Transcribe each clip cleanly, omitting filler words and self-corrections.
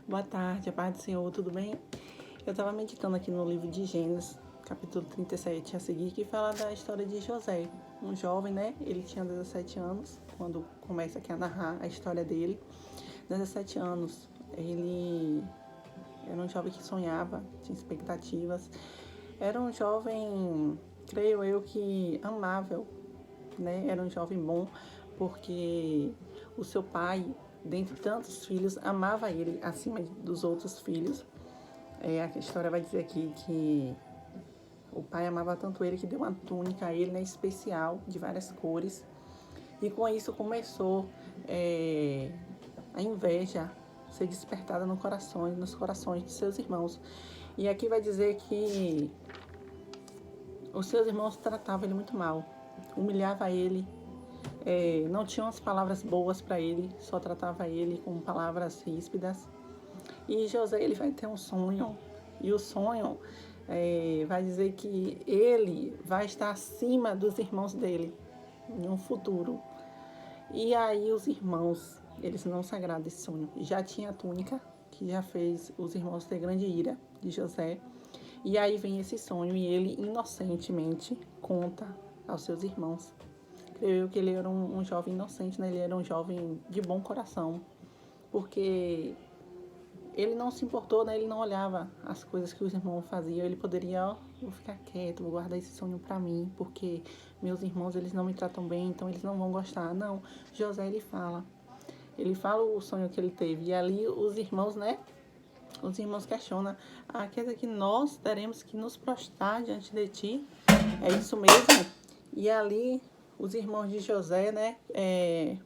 Boa tarde, a paz do Senhor, tudo bem? Eu estava meditando aqui no livro de Gênesis, capítulo 37 a seguir, que fala da história de José, um jovem, né? Ele tinha 17 anos, quando começa aqui a narrar a história dele. 17 anos, ele era um jovem que sonhava, tinha expectativas, era um jovem, creio eu, que amável, né? Era um jovem bom, porque o seu pai, dentre tantos filhos, amava ele acima dos outros filhos. A história vai dizer aqui que o pai amava tanto ele que deu uma túnica a ele, né, especial, de várias cores. E com isso começou a inveja ser despertada nos corações de seus irmãos. E aqui vai dizer que os seus irmãos tratavam ele muito mal, humilhava ele, não tinham as palavras boas para ele, só tratava ele com palavras ríspidas. E José, ele vai ter um sonho, e o sonho vai dizer que ele vai estar acima dos irmãos dele em um futuro. E aí os irmãos, eles não se agradam desse sonho. Já tinha a túnica, que já fez os irmãos ter grande ira de José. E aí vem esse sonho e ele inocentemente conta aos seus irmãos. Creio eu que ele era um jovem inocente, né? Ele era um jovem de bom coração, porque ele não se importou, né? Ele não olhava as coisas que os irmãos faziam. Ele poderia, vou ficar quieto, vou guardar esse sonho para mim, porque meus irmãos, eles não me tratam bem, então eles não vão gostar. Não, José, ele fala o sonho que ele teve. E ali os irmãos, né? Os irmãos questionam, quer dizer que nós teremos que nos prostrar diante de ti? É isso mesmo? E ali os irmãos de José, né?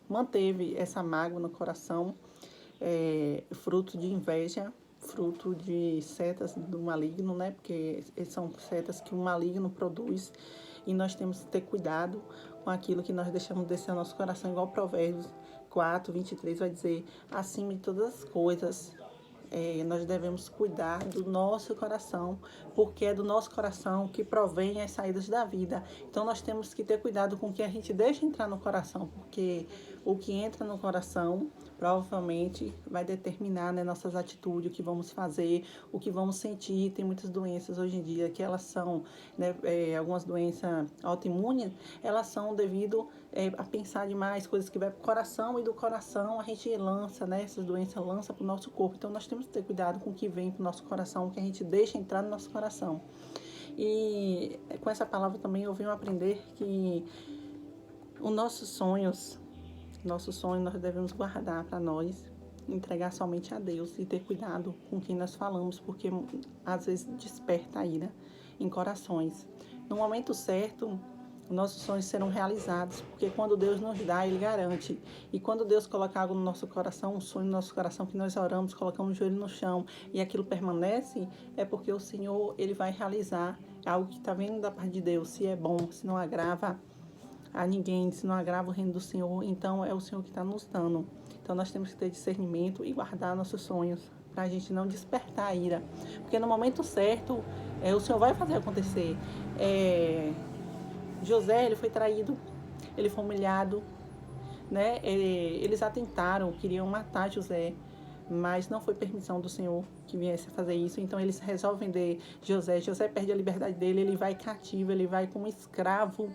Manteve essa mágoa no coração, fruto de inveja, fruto de setas do maligno, né? Porque são setas que o maligno produz e nós temos que ter cuidado com aquilo que nós deixamos descer ao nosso coração, igual Provérbios 4:23 vai dizer, acima de todas as coisas, nós devemos cuidar do nosso coração, porque é do nosso coração que provém as saídas da vida. Então, nós temos que ter cuidado com o que a gente deixa entrar no coração, porque o que entra no coração provavelmente vai determinar, né, nossas atitudes, o que vamos fazer, o que vamos sentir. Tem muitas doenças hoje em dia que elas são, né, algumas doenças autoimunes, elas são devido a pensar demais, coisas que vai para o coração, e do coração a gente lança, né, essas doenças lança para o nosso corpo. Então nós temos que ter cuidado com o que vem para o nosso coração, o que a gente deixa entrar no nosso coração. E com essa palavra também eu venho aprender que os nossos sonhos nós devemos guardar para nós, entregar somente a Deus e ter cuidado com quem nós falamos, porque às vezes desperta a ira em corações. No momento certo, nossos sonhos serão realizados, porque quando Deus nos dá, Ele garante. E quando Deus coloca algo no nosso coração, um sonho no nosso coração, que nós oramos, colocamos o joelho no chão e aquilo permanece, é porque o Senhor, Ele vai realizar algo que está vindo da parte de Deus, se é bom, se não agrava a ninguém, se não agrava o reino do Senhor, então é o Senhor que está nos dando. Então nós temos que ter discernimento e guardar nossos sonhos, para a gente não despertar a ira, porque no momento certo, o Senhor vai fazer acontecer. José, ele foi traído, ele foi humilhado, né? Eles atentaram, queriam matar José, mas não foi permissão do Senhor que viesse a fazer isso. Então eles resolvem vender José. José perde a liberdade dele, ele vai cativo, ele vai como escravo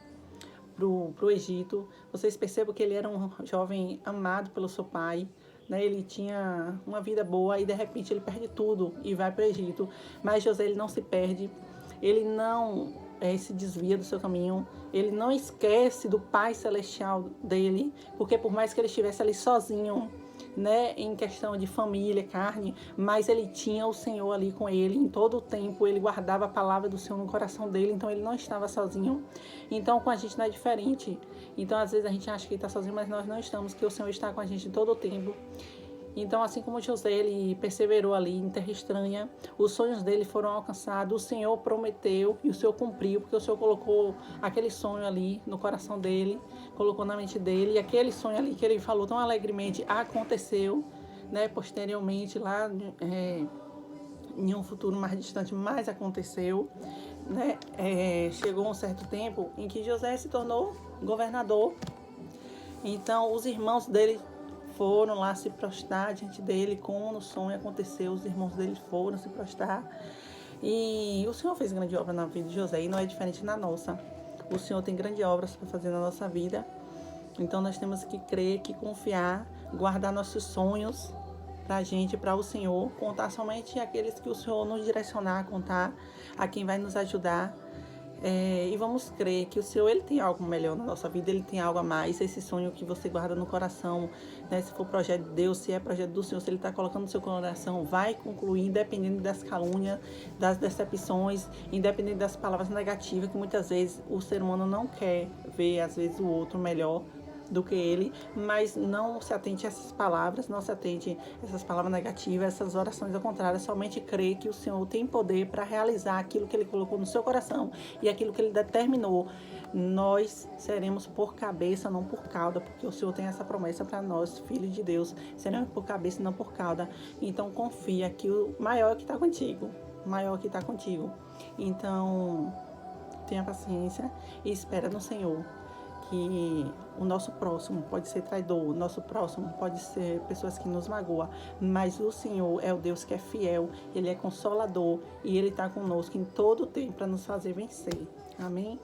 pro Egito. Vocês percebam que ele era um jovem amado pelo seu pai, né? Ele tinha uma vida boa e de repente ele perde tudo e vai para o Egito. Mas José, ele não se perde, ele não se desvia do seu caminho, ele não esquece do Pai Celestial dele, porque por mais que ele estivesse ali sozinho, né, em questão de família, carne, mas ele tinha o Senhor ali com ele, em todo o tempo ele guardava a palavra do Senhor no coração dele, então ele não estava sozinho. Então com a gente não é diferente. Então às vezes a gente acha que está sozinho, mas nós não estamos, que o Senhor está com a gente em todo o tempo. Então, assim como José, ele perseverou ali em terra estranha, os sonhos dele foram alcançados, o Senhor prometeu e o Senhor cumpriu, porque o Senhor colocou aquele sonho ali no coração dele, colocou na mente dele, e aquele sonho ali que ele falou tão alegremente aconteceu, né, posteriormente, lá em um futuro mais distante, mas aconteceu, né? Chegou um certo tempo em que José se tornou governador. Então, os irmãos dele foram lá se prostrar diante dele, como no sonho aconteceu, os irmãos dele foram se prostrar. E o Senhor fez grande obra na vida de José e não é diferente na nossa. O Senhor tem grandes obras para fazer na nossa vida. Então nós temos que crer, que confiar, guardar nossos sonhos para a gente, para o Senhor, contar somente aqueles que o Senhor nos direcionar, contar a quem vai nos ajudar. E vamos crer que o Senhor, Ele tem algo melhor na nossa vida, Ele tem algo a mais. Esse sonho que você guarda no coração, né? Se for projeto de Deus, se é projeto do Senhor, se Ele está colocando no seu coração, vai concluir, independente das calúnias, das decepções, independente das palavras negativas, que muitas vezes o ser humano não quer ver, às vezes, o outro melhor do que ele, mas não se atente a essas palavras, não se atente a essas palavras negativas, essas orações ao contrário, somente crê que o Senhor tem poder para realizar aquilo que Ele colocou no seu coração e aquilo que Ele determinou. Nós seremos por cabeça, não por cauda, porque o Senhor tem essa promessa para nós, filhos de Deus, seremos por cabeça e não por cauda. Então confia que o maior que está contigo, o maior que está contigo. Então tenha paciência e espera no Senhor. Que o nosso próximo pode ser traidor, o nosso próximo pode ser pessoas que nos magoam, mas o Senhor é o Deus que é fiel, Ele é consolador e Ele está conosco em todo o tempo para nos fazer vencer. Amém?